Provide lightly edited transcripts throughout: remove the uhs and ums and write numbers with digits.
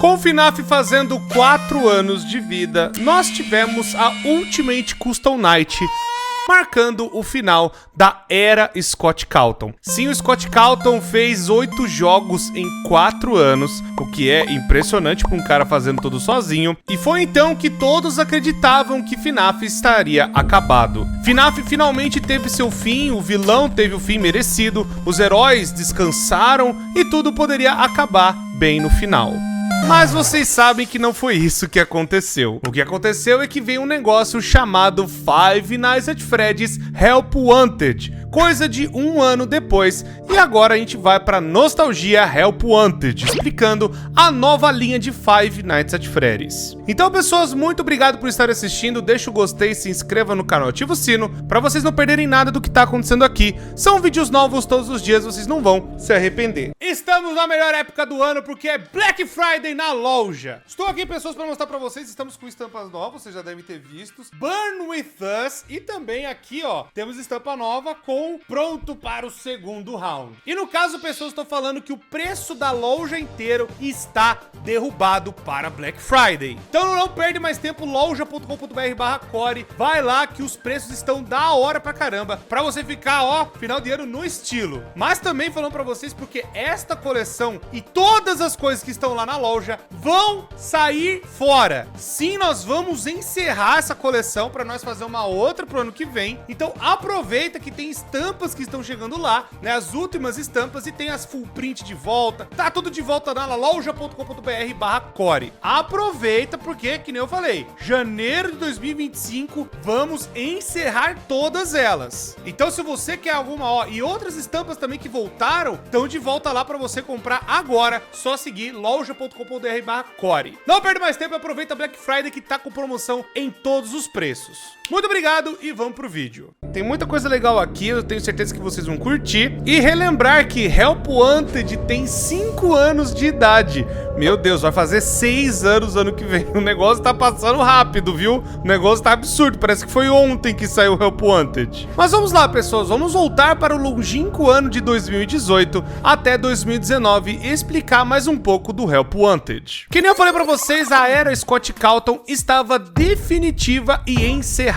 Com o FNAF fazendo 4 anos de vida, nós tivemos a Ultimate Custom Night, marcando o final da era Scott Cawthon. Sim, o Scott Cawthon fez 8 jogos em 4 anos, o que é impressionante para um cara fazendo tudo sozinho. E foi então que todos acreditavam que FNAF estaria acabado. FNAF finalmente teve seu fim, o vilão teve o fim merecido, os heróis descansaram e tudo poderia acabar bem no final. Mas vocês sabem que não foi isso que aconteceu. O que aconteceu é que veio um negócio chamado Five Nights at Freddy's Help Wanted, coisa de 1 ano depois, e agora a gente vai para Nostalgia Help Wanted, explicando a nova linha de Five Nights at Freddy's. Então, pessoas, muito obrigado por estarem assistindo, deixa o gostei, se inscreva no canal, ativa o sino, para vocês não perderem nada do que tá acontecendo aqui. São vídeos novos todos os dias, vocês não vão se arrepender. Estamos na melhor época do ano, porque é Black Friday na loja. Estou aqui, pessoas, para mostrar para vocês, estamos com estampas novas, vocês já devem ter visto. Burn With Us, e também aqui, ó, temos estampa nova com pronto para o segundo round. E no caso, pessoas, estou falando que o preço da loja inteiro está derrubado para Black Friday. Então não perde mais tempo, loja.com.br/core. Vai lá que os preços estão da hora pra caramba, pra você ficar, ó, final de ano no estilo. Mas também falando pra vocês porque esta coleção e todas as coisas que estão lá na loja vão sair fora. Sim, nós vamos encerrar essa coleção pra nós fazer uma outra pro ano que vem. Então aproveita que tem estampas que estão chegando lá, né, as últimas estampas, e tem as full print de volta, tá tudo de volta na loja.com.br/core. Aproveita porque, que nem eu falei, janeiro de 2025 vamos encerrar todas elas. Então se você quer alguma, ó, e outras estampas também que voltaram, estão de volta lá pra você comprar agora, só seguir loja.com.br/core. Não perde mais tempo, aproveita Black Friday que tá com promoção em todos os preços. Muito obrigado e vamos pro vídeo. Tem muita coisa legal aqui, eu tenho certeza que vocês vão curtir. E relembrar que Help Wanted tem 5 anos de idade. Meu Deus, vai fazer 6 anos ano que vem. O negócio tá passando rápido, viu? O negócio tá absurdo, parece que foi ontem que saiu o Help Wanted. Mas vamos lá, pessoas, vamos voltar para o longínquo ano de 2018 até 2019 e explicar mais um pouco do Help Wanted. Que nem eu falei pra vocês, a era Scott Cawthon estava definitiva e encerrada.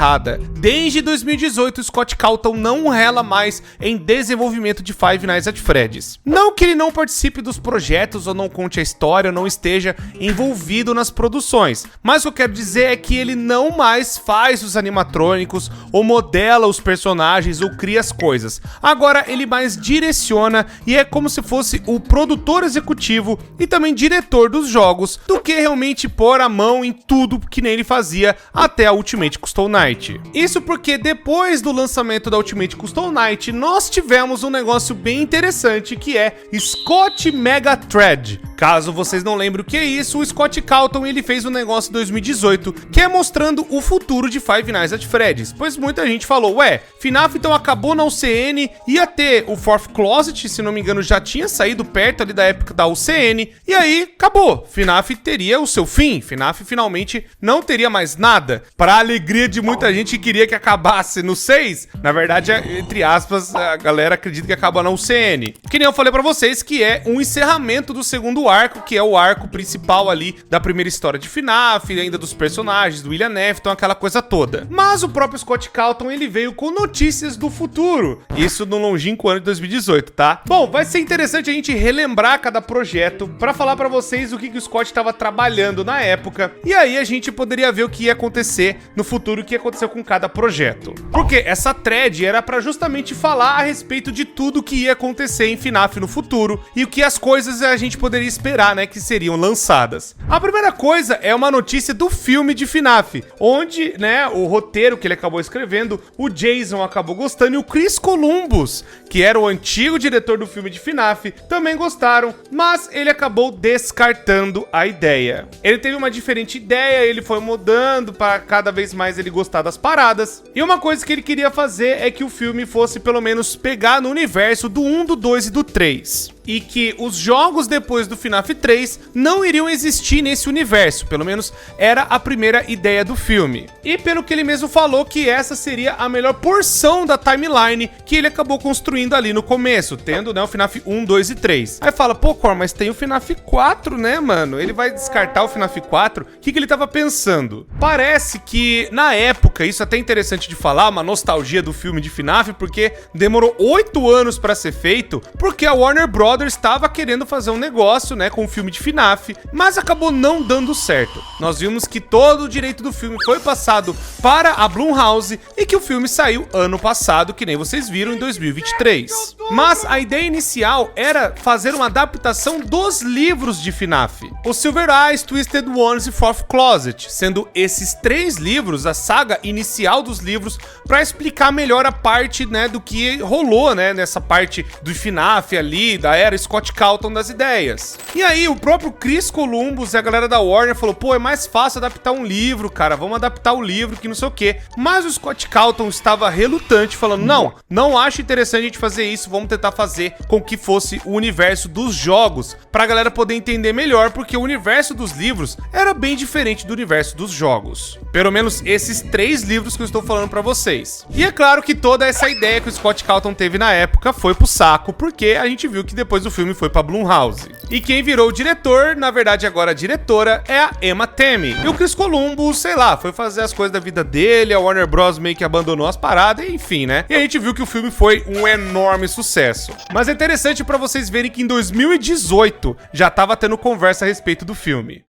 Desde 2018, Scott Cawthon não rela mais em desenvolvimento de Five Nights at Freddy's. Não que ele não participe dos projetos ou não conte a história ou não esteja envolvido nas produções, mas o que eu quero dizer é que ele não mais faz os animatrônicos ou modela os personagens ou cria as coisas. Agora ele mais direciona e é como se fosse o produtor executivo e também diretor dos jogos, do que realmente pôr a mão em tudo que nem ele fazia até a Ultimate Custom Night. Isso porque depois do lançamento da Ultimate Custom Night, nós tivemos um negócio bem interessante que é Scott Mega Thread. Caso vocês não lembrem o que é isso, o Scott Cawthon ele fez um negócio em 2018 que é mostrando o futuro de Five Nights at Freddy's, pois muita gente falou, ué, FNAF então acabou na UCN, ia ter o Fourth Closet, se não me engano já tinha saído perto ali da época da UCN, e aí acabou, FNAF teria o seu fim, FNAF finalmente não teria mais nada, para a alegria de muita gente que queria que acabasse no 6, na verdade, entre aspas, a galera acredita que acaba na UCN, que nem eu falei pra vocês que é um encerramento do segundo arco, que é o arco principal ali da primeira história de FNAF, ainda dos personagens, do William Afton, aquela coisa toda. Mas o próprio Scott Cawthon, ele veio com notícias do futuro, isso no longínquo ano de 2018, tá? Bom, vai ser interessante a gente relembrar cada projeto pra falar pra vocês o que o Scott estava trabalhando na época, e aí a gente poderia ver o que ia acontecer no futuro, o que aconteceu com cada projeto. Porque essa thread era pra justamente falar a respeito de tudo que ia acontecer em FNAF no futuro, e o que as coisas a gente poderia esperar, né, que seriam lançadas. A primeira coisa é uma notícia do filme de FNAF, onde, né, o roteiro que ele acabou escrevendo, o Jason acabou gostando e o Chris Columbus, que era o antigo diretor do filme de FNAF, também gostaram, mas ele acabou descartando a ideia. Ele teve uma diferente ideia, ele foi mudando para cada vez mais ele gostar das paradas, e uma coisa que ele queria fazer é que o filme fosse pelo menos pegar no universo do 1, do 2 e do 3. e que os jogos depois do FNAF 3 não iriam existir nesse universo, pelo menos era a primeira ideia do filme. E pelo que ele mesmo falou, que essa seria a melhor porção da timeline que ele acabou construindo ali no começo, tendo, né, o FNAF 1, 2 e 3. Aí fala, pô, Cor, mas tem o FNAF 4, né, mano? Ele vai descartar o FNAF 4? O que ele tava pensando? Parece que, na época, isso é até interessante de falar, uma nostalgia do filme de FNAF, porque demorou 8 anos pra ser feito, porque a Warner Brothers estava querendo fazer um negócio, né, com o filme de FNAF, mas acabou não dando certo. Nós vimos que todo o direito do filme foi passado para a Blumhouse e que o filme saiu ano passado, que nem vocês viram, em 2023. Mas a ideia inicial era fazer uma adaptação dos livros de FNAF, o Silver Eyes, Twisted Ones e Fourth Closet, sendo esses 3 livros a saga inicial dos livros para explicar melhor a parte, né, do que rolou, né, nessa parte do FNAF ali, da era Scott Cawthon das ideias. E aí o próprio Chris Columbus e a galera da Warner falou, pô, é mais fácil adaptar um livro, cara, vamos adaptar o livro que não sei o que. Mas o Scott Cawthon estava relutante, falando, não acho interessante a gente fazer isso, vamos tentar fazer com que fosse o universo dos jogos, pra galera poder entender melhor, porque o universo dos livros era bem diferente do universo dos jogos. Pelo menos esses 3 livros que eu estou falando pra vocês. E é claro que toda essa ideia que o Scott Cawthon teve na época foi pro saco, porque a gente viu que depois do filme foi pra Blumhouse. E quem virou o diretor, na verdade agora a diretora, é a Emma Tammy. E o Chris Columbus, sei lá, foi fazer as coisas da vida dele, a Warner Bros meio que abandonou as paradas, enfim, né? E a gente viu que o filme foi um enorme sucesso. Mas é interessante pra vocês verem que em 2018 já tava tendo conversa a respeito do filme.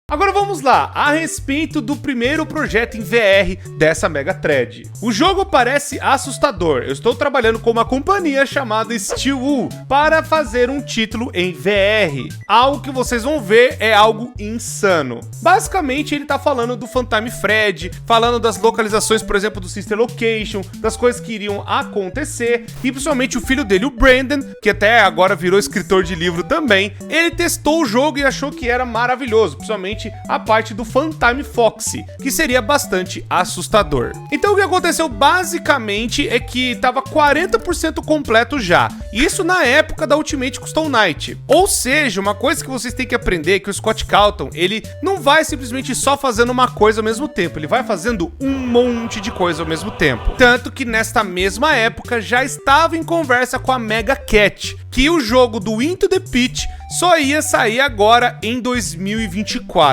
Agora vamos lá, a respeito do primeiro projeto em VR dessa mega thread. O jogo parece assustador. Eu estou trabalhando com uma companhia chamada Steelwool para fazer um título em VR. Algo que vocês vão ver é algo insano. Basicamente ele tá falando do Phantom Fred, falando das localizações, por exemplo, do Sister Location, das coisas que iriam acontecer, e principalmente o filho dele, o Brandon, que até agora virou escritor de livro também, ele testou o jogo e achou que era maravilhoso, principalmente a parte do Phantom Foxy, que seria bastante assustador. Então o que aconteceu basicamente é que tava 40% completo já, isso na época da Ultimate Custom Night. Ou seja, uma coisa que vocês têm que aprender é que o Scott Cawthon, ele não vai simplesmente só fazendo uma coisa ao mesmo tempo, ele vai fazendo um monte de coisa ao mesmo tempo. Tanto que nesta mesma época já estava em conversa com a Mega Cat, que o jogo do Into the Pit só ia sair agora em 2024.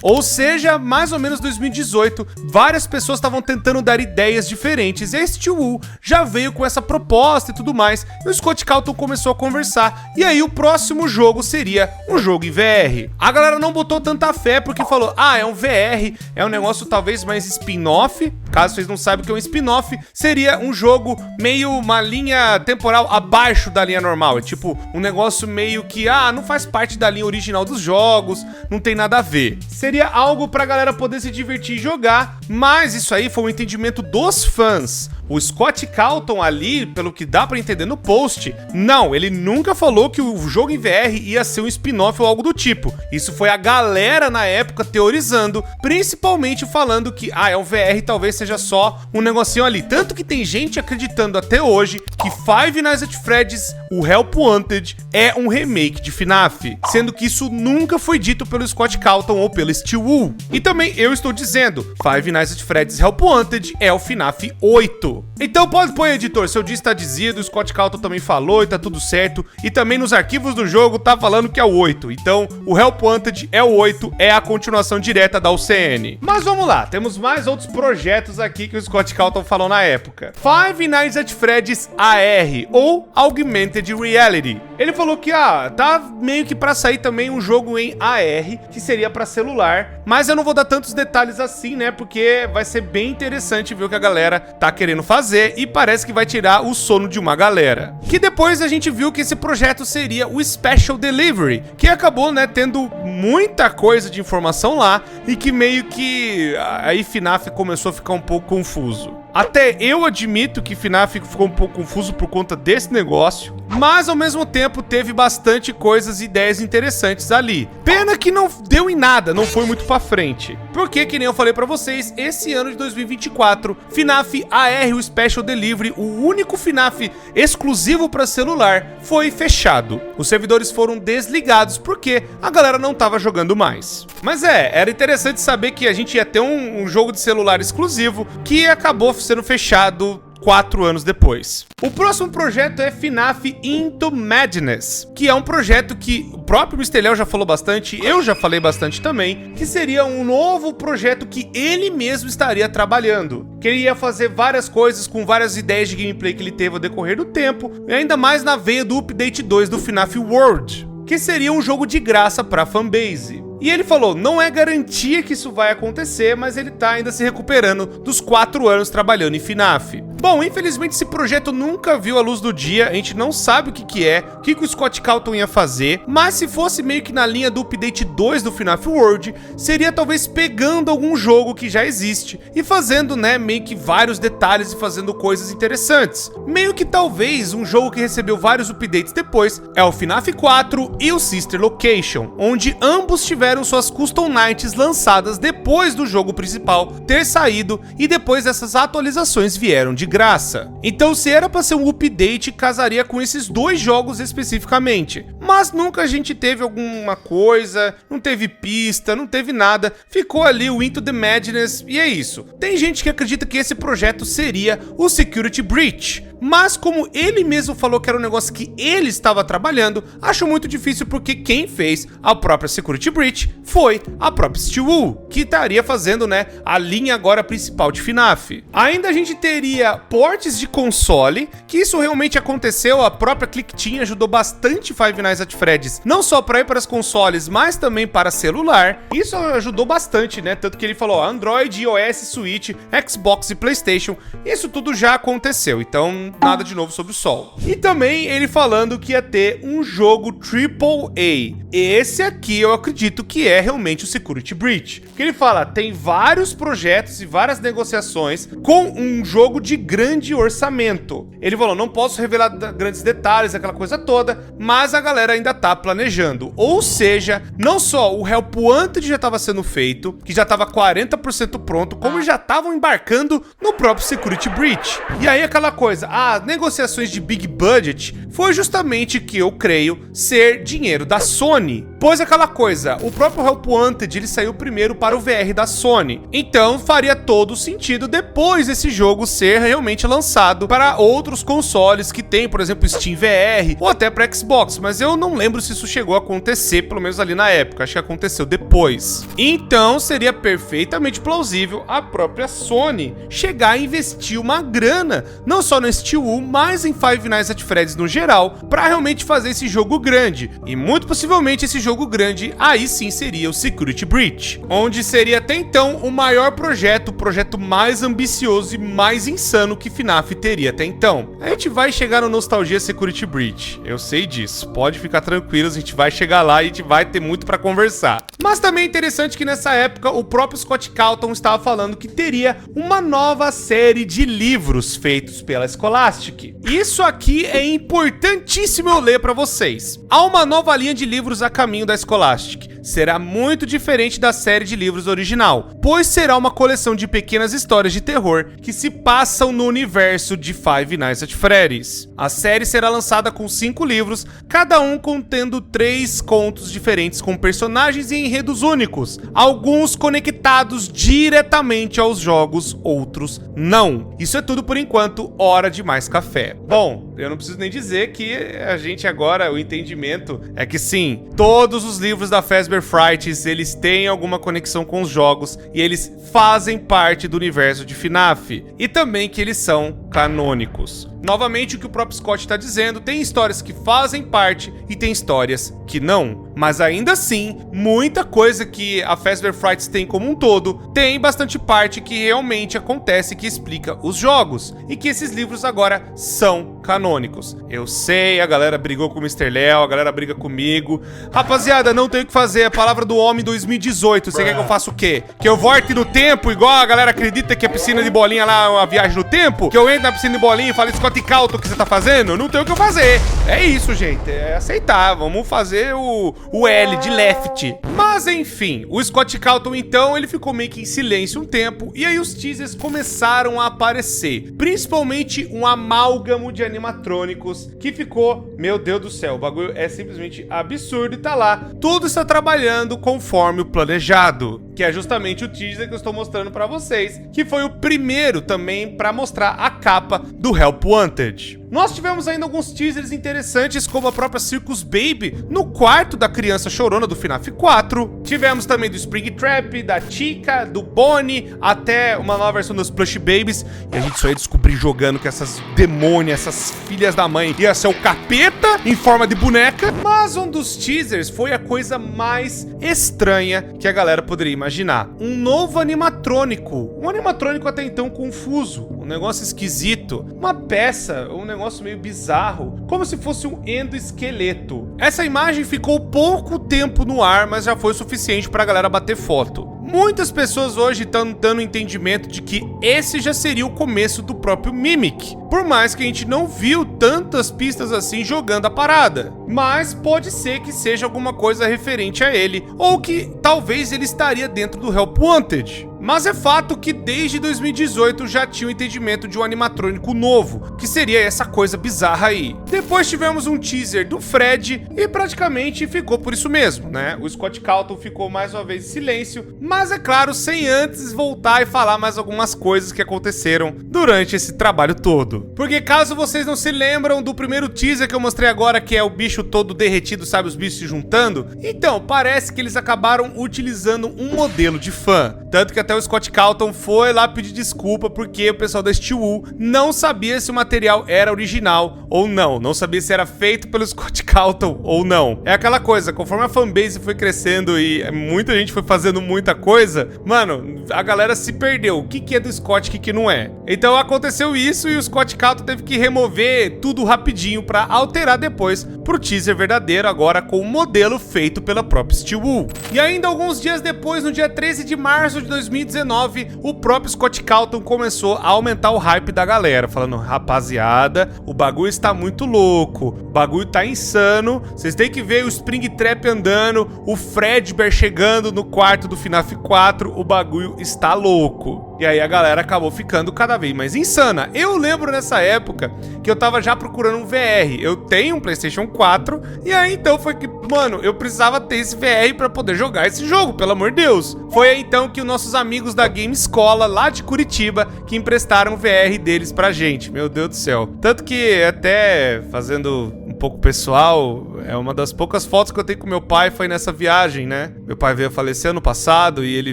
Ou seja, mais ou menos 2018, várias pessoas estavam tentando dar ideias diferentes, e a Steelwool já veio com essa proposta e tudo mais, e o Scott Cawthon começou a conversar, e aí o próximo jogo seria um jogo em VR. A galera não botou tanta fé, porque falou, é um VR, é um negócio talvez mais spin-off. Caso vocês não saibam o que é um spin-off, seria um jogo meio uma linha temporal abaixo da linha normal, é tipo um negócio meio que, não faz parte da linha original dos jogos, não tem nada a ver. Seria algo pra galera poder se divertir e jogar, mas isso aí foi um entendimento dos fãs. O Scott Cawthon ali, pelo que dá pra entender no post, não, ele nunca falou que o jogo em VR ia ser um spin-off ou algo do tipo. Isso foi a galera na época teorizando, principalmente falando que, é um VR, talvez seja só um negocinho ali. Tanto que tem gente acreditando até hoje que Five Nights at Freddy's, o Help Wanted, é um remake de FNAF, sendo que isso nunca foi dito pelo Scott Cawthon ou pela Steelwool. E também eu estou dizendo, Five Nights at Freddy's Help Wanted é o FNAF 8. Então pode pôr, editor, seu dia está dizido, o Scott Cawthon também falou e tá tudo certo, e também nos arquivos do jogo tá falando que é o 8, então o Help Wanted é o 8, é a continuação direta da UCN. Mas vamos lá, temos mais outros projetos aqui que o Scott Cawthon falou na época. Five Nights at Freddy's AR, ou Augmented Reality. Ele falou que, tá meio que pra sair também um jogo em AR, que seria pra celular, mas eu não vou dar tantos detalhes assim, né, porque vai ser bem interessante ver o que a galera tá querendo fazer, e parece que vai tirar o sono de uma galera. Que depois a gente viu que esse projeto seria o Special Delivery, que acabou, né, tendo muita coisa de informação lá, e que meio que aí FNAF começou a ficar um pouco confuso. Até eu admito que FNAF ficou um pouco confuso por conta desse negócio, mas ao mesmo tempo teve bastante coisas e ideias interessantes ali. Pena que não deu em nada, não foi muito pra frente. Porque, que nem eu falei pra vocês, esse ano de 2024, FNAF AR, o Special Delivery, o único FNAF exclusivo pra celular, foi fechado. Os servidores foram desligados porque a galera não tava jogando mais. Mas era interessante saber que a gente ia ter um jogo de celular exclusivo que acabou sendo fechado 4 anos depois. O próximo projeto é FNAF Into Madness, que é um projeto que o próprio Mistelhão já falou bastante, eu já falei bastante também, que seria um novo projeto que ele mesmo estaria trabalhando. Que ele ia fazer várias coisas com várias ideias de gameplay que ele teve ao decorrer do tempo, e ainda mais na veia do Update 2 do FNAF World, que seria um jogo de graça para a fanbase. E ele falou, não é garantia que isso vai acontecer, mas ele tá ainda se recuperando dos 4 anos trabalhando em FNAF. Bom, infelizmente esse projeto nunca viu a luz do dia, a gente não sabe o que é, o que o Scott Calton ia fazer, mas se fosse meio que na linha do Update 2 do FNAF World, seria talvez pegando algum jogo que já existe e fazendo, né, meio que vários detalhes e fazendo coisas interessantes. Meio que talvez um jogo que recebeu vários updates depois é o FNAF 4 e o Sister Location, onde ambos tiveram suas Custom Nights lançadas depois do jogo principal ter saído e depois essas atualizações vieram de graça. Então se era para ser um update, casaria com esses 2 jogos especificamente. Mas nunca a gente teve alguma coisa, não teve pista, não teve nada. Ficou ali o Into the Madness e é isso. Tem gente que acredita que esse projeto seria o Security Breach. Mas como ele mesmo falou que era um negócio que ele estava trabalhando, acho muito difícil porque quem fez a própria Security Breach foi a própria Steel, que estaria fazendo, né, a linha agora principal de FNAF. Ainda a gente teria portes de console, que isso realmente aconteceu, a própria Click Team ajudou bastante Five Nights at Freddy's, não só para ir para os consoles, mas também para celular. Isso ajudou bastante, né, tanto que ele falou Android, iOS, Switch, Xbox e PlayStation, isso tudo já aconteceu, então nada de novo sob o sol. E também ele falando que ia ter um jogo AAA. Esse aqui eu acredito que é realmente o Security Breach. Porque ele fala, tem vários projetos e várias negociações com um jogo de grande orçamento. Ele falou, não posso revelar grandes detalhes, aquela coisa toda, mas a galera ainda tá planejando. Ou seja, não só o Help Wanted já estava sendo feito, que já estava 40% pronto, como já estavam embarcando no próprio Security Breach. E aí aquela coisa, as negociações de big budget foi justamente que eu creio ser dinheiro da Sony. Pois aquela coisa, o próprio Help Wanted ele saiu primeiro para o VR da Sony. Então faria todo sentido depois esse jogo ser realmente lançado para outros consoles que tem, por exemplo, Steam VR ou até para Xbox. Mas eu não lembro se isso chegou a acontecer, pelo menos ali na época. Acho que aconteceu depois. Então seria perfeitamente plausível a própria Sony chegar a investir uma grana, não só no Steel, mas em Five Nights at Freddy's no geral, para realmente fazer esse jogo grande. E muito possivelmente esse jogo grande aí sim seria o Security Breach, onde seria até então o maior projeto, o projeto mais ambicioso e mais insano que FNAF teria até então. A gente vai chegar no Nostalgia Security Breach, eu sei disso, pode ficar tranquilos, a gente vai chegar lá e a gente vai ter muito para conversar. Mas também é interessante que nessa época o próprio Scott Calton estava falando que teria uma nova série de livros feitos pela Scholastic. Isso aqui é importantíssimo eu ler para vocês. Há uma nova linha de livros a caminho da Scholastic. Será muito diferente da série de livros original, pois será uma coleção de pequenas histórias de terror que se passam no universo de Five Nights at Freddy's. A série será lançada com 5 livros, cada um contendo 3 contos diferentes com personagens e enredos únicos, alguns conectados diretamente aos jogos, outros não. Isso é tudo por enquanto, hora de mais café. Bom, eu não preciso nem dizer que a gente agora, o entendimento é que sim, todos os livros da Fazbear Frights, eles têm alguma conexão com os jogos e eles fazem parte do universo de FNAF. E também que eles são canônicos. Novamente, o que o próprio Scott está dizendo, tem histórias que fazem parte e tem histórias que não. Mas ainda assim, muita coisa que a Fazbear Frights tem como um todo, tem bastante parte que realmente acontece que explica os jogos. E que esses livros agora são canônicos. Eu sei, a galera brigou com o Mr. Léo, a galera briga comigo. Rapaziada, não tem o que fazer, a palavra do homem 2018. Você quer que eu faça o quê? Que eu volte no tempo, igual a galera acredita que a piscina de bolinha lá é uma viagem no tempo? Que eu entro na piscina de bolinha e falo, Scott Calton, o que você tá fazendo? Não tem o que eu fazer. É isso, gente, é aceitar. Vamos fazer o L de left. Mas enfim, o Scott Calton então, ele ficou meio que em silêncio um tempo, e aí os teasers começaram a aparecer, principalmente um amálgamo de animatrônicos que ficou, meu Deus do céu, o bagulho é simplesmente absurdo e tá lá, tudo está trabalhando conforme o planejado, que é justamente o teaser que eu estou mostrando pra vocês, que foi o primeiro também pra mostrar a capa do Help Wanted. Nós tivemos ainda alguns teasers interessantes, como a própria Circus Baby no quarto da criança chorona do FNAF 4. Tivemos também do Springtrap, da Chica, do Bonnie, até uma nova versão dos Plush Babies. E a gente só ia descobrir jogando que essas demônias, essas filhas da mãe, ia ser o capeta em forma de boneca. Mas um dos teasers foi a coisa mais estranha que a galera poderia imaginar. Um novo animatrônico. Um animatrônico até então confuso. Um negócio esquisito. Uma peça, um negócio meio bizarro, como se fosse um endoesqueleto. Essa imagem ficou pouco tempo no ar, mas já foi suficiente pra galera bater foto. Muitas pessoas hoje estão dando entendimento de que esse já seria o começo do próprio Mimic, por mais que a gente não viu tantas pistas assim jogando a parada. Mas pode ser que seja alguma coisa referente a ele, ou que talvez ele estaria dentro do Help Wanted. Mas é fato que desde 2018 já tinha o entendimento de um animatrônico novo, que seria essa coisa bizarra aí. Depois tivemos um teaser do Fred e praticamente ficou por isso mesmo, né? O Scott Calton ficou mais uma vez em silêncio, mas é claro, sem antes voltar e falar mais algumas coisas que aconteceram durante esse trabalho todo. Porque caso vocês não se lembram do primeiro teaser que eu mostrei agora, que é o bicho todo derretido, sabe, os bichos se juntando? Então, parece que eles acabaram utilizando um modelo de fã. Tanto que até o Scott Calton foi lá pedir desculpa porque o pessoal da Steelwool não sabia se o material era original ou não. Não sabia se era feito pelo Scott Calton ou não. É aquela coisa, conforme a fanbase foi crescendo e muita gente foi fazendo muita coisa, mano, a galera se perdeu. O que é do Scott, o que não é? Então aconteceu isso e o Scott Calton teve que remover tudo rapidinho pra alterar depois pro teaser verdadeiro, agora com o modelo feito pela própria Steelwool. E ainda alguns dias depois, no dia 13 de março de 2019, o próprio Scott Calton começou a aumentar o hype da galera, falando, rapaziada, o bagulho está muito louco, o bagulho tá insano, vocês têm que ver o Springtrap andando, o Fredbear chegando no quarto do FNAF 4, o bagulho está louco. E aí a galera acabou ficando cada vez mais insana. Eu lembro nessa época que eu tava já procurando um VR. Eu tenho um PlayStation 4 e aí então foi que, mano, eu precisava ter esse VR pra poder jogar esse jogo, pelo amor de Deus. Foi aí então que os nossos amigos da Game Escola, lá de Curitiba, que emprestaram o VR deles pra gente. Meu Deus do céu. Tanto que até fazendo um pouco pessoal, é uma das poucas fotos que eu tenho com meu pai foi nessa viagem, né? Meu pai veio falecer ano passado e ele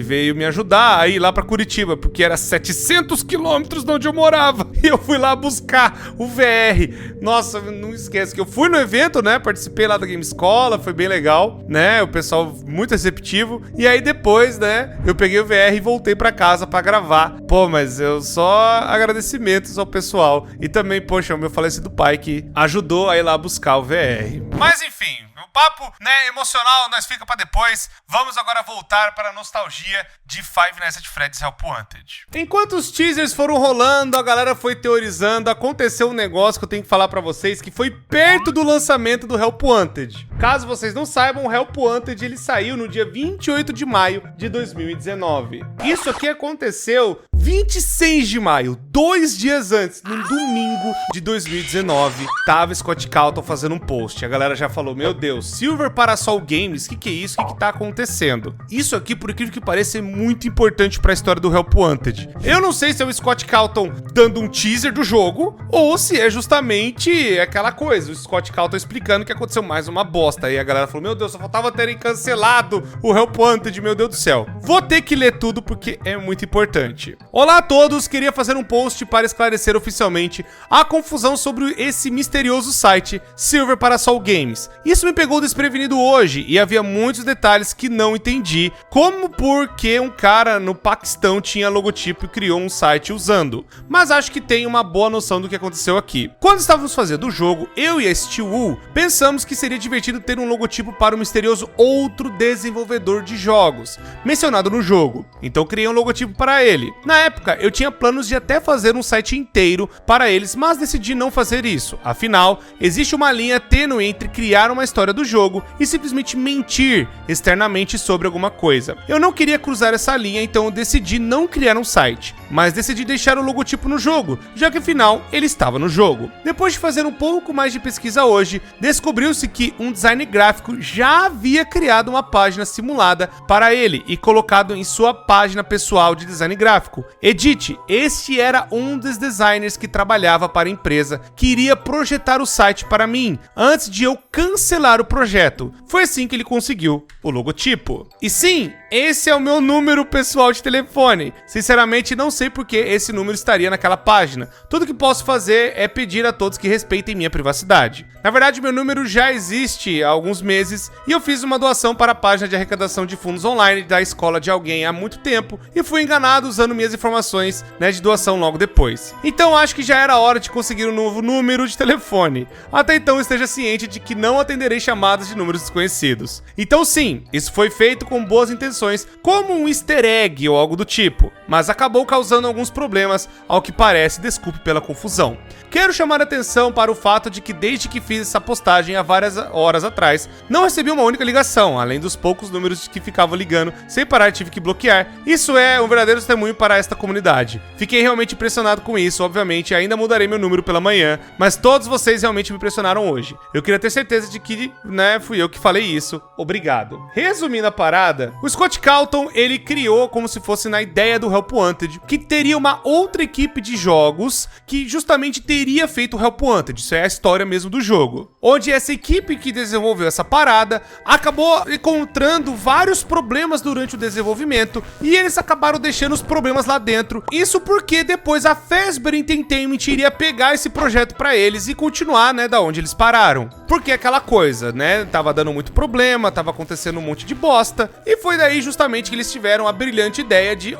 veio me ajudar a ir lá pra Curitiba, porque era 700 quilômetros de onde eu morava. E eu fui lá buscar o VR. Nossa, não esquece que eu fui no evento, né? Participei lá da Game Escola, foi bem legal, né? O pessoal muito receptivo. E aí depois, né, eu peguei o VR e voltei pra casa pra gravar. Pô, mas eu só agradecimentos ao pessoal. E também, poxa, o meu falecido pai que ajudou a ir lá buscar o VR. Mas enfim, o papo, né, emocional, nós fica pra depois. Vamos agora voltar para a nostalgia de Five Nights at Freddy's Help Wanted. Enquanto os teasers foram rolando, a galera foi teorizando, aconteceu um negócio que eu tenho que falar pra vocês, que foi perto do lançamento do Help Wanted. Caso vocês não saibam, o Help Wanted ele saiu no dia 28 de maio de 2019. Isso aqui aconteceu 26 de maio, 2 dias antes, num domingo de 2019, tava Scott Calton fazendo um post. A galera já falou, meu Deus, Silver Parasol Games, que é isso? Que tá acontecendo? Isso aqui, por incrível que pareça, é muito importante pra história do Help Wanted. Eu não sei se é o Scott Calton dando um teaser do jogo, ou se é justamente aquela coisa, o Scott Calton explicando que aconteceu mais uma bosta. Aí a galera falou, meu Deus, só faltava terem cancelado o Help Wanted, meu Deus do céu. vou ter que ler tudo porque é muito importante. Olá a todos, queria fazer um post para esclarecer oficialmente a confusão sobre esse misterioso site Silver Parasol Games. Isso me pegou desprevenido hoje e havia muitos detalhes que não entendi, como porque um cara no Paquistão tinha logotipo e criou um site usando. Mas acho que tem uma boa noção do que aconteceu aqui. Quando estávamos fazendo o jogo, eu e a Steelwool pensamos que seria divertido ter um logotipo para o misterioso outro desenvolvedor de jogos mencionado no jogo, então criei um logotipo para ele. Na época eu tinha planos de até fazer um site inteiro para eles, mas decidi não fazer isso, afinal existe uma linha tênue entre criar uma história do jogo e simplesmente mentir externamente sobre alguma coisa. Eu não queria cruzar essa linha, então eu decidi não criar um site, mas decidi deixar o logotipo no jogo, já que afinal ele estava no jogo. Depois de fazer um pouco mais de pesquisa hoje, descobriu-se que um design gráfico já havia criado uma página simulada para ele e colocado em sua página pessoal de design gráfico. Edit, este era um dos designers que trabalhava para a empresa que iria projetar o site para mim, antes de eu cancelar o projeto. Foi assim que ele conseguiu o logotipo. E sim, esse é o meu número pessoal de telefone. Sinceramente, não sei porque esse número estaria naquela página. Tudo que posso fazer é pedir a todos que respeitem minha privacidade. Na verdade, meu número já existe há alguns meses e eu fiz uma doação para a página de arrecadação de fundos online da escola de alguém há muito tempo e fui enganado usando minhas informações, de doação logo depois. Então acho que já era hora de conseguir um novo número de telefone. Até então esteja ciente de que não atenderei chamadas de números desconhecidos. Então sim, isso foi feito com boas intenções, como um easter egg ou algo do tipo, mas acabou causando alguns problemas, ao que parece, desculpe pela confusão. Quero chamar a atenção para o fato de que desde que fiz essa postagem há várias horas atrás, não recebi uma única ligação, além dos poucos números que ficavam ligando sem parar, tive que bloquear. Isso é um verdadeiro testemunho para esta comunidade. Fiquei realmente impressionado com isso, obviamente ainda mudarei meu número pela manhã, mas todos vocês realmente me impressionaram hoje. Eu queria ter certeza de que, fui eu que falei isso. Obrigado. Resumindo a parada, o Scott Cawthon, ele criou como se fosse na ideia do Help Wanted, que teria uma outra equipe de jogos que justamente teria feito o Help Wanted. Isso é a história mesmo do jogo. Onde essa equipe que desenvolveu essa parada acabou encontrando vários problemas durante o desenvolvimento e eles acabaram deixando os problemas lá dentro. Isso porque depois a Fazbear Entertainment iria pegar esse projeto pra eles e continuar, da onde eles pararam. Porque aquela coisa, tava dando muito problema, tava acontecendo um monte de bosta e foi daí justamente que eles tiveram a brilhante ideia de,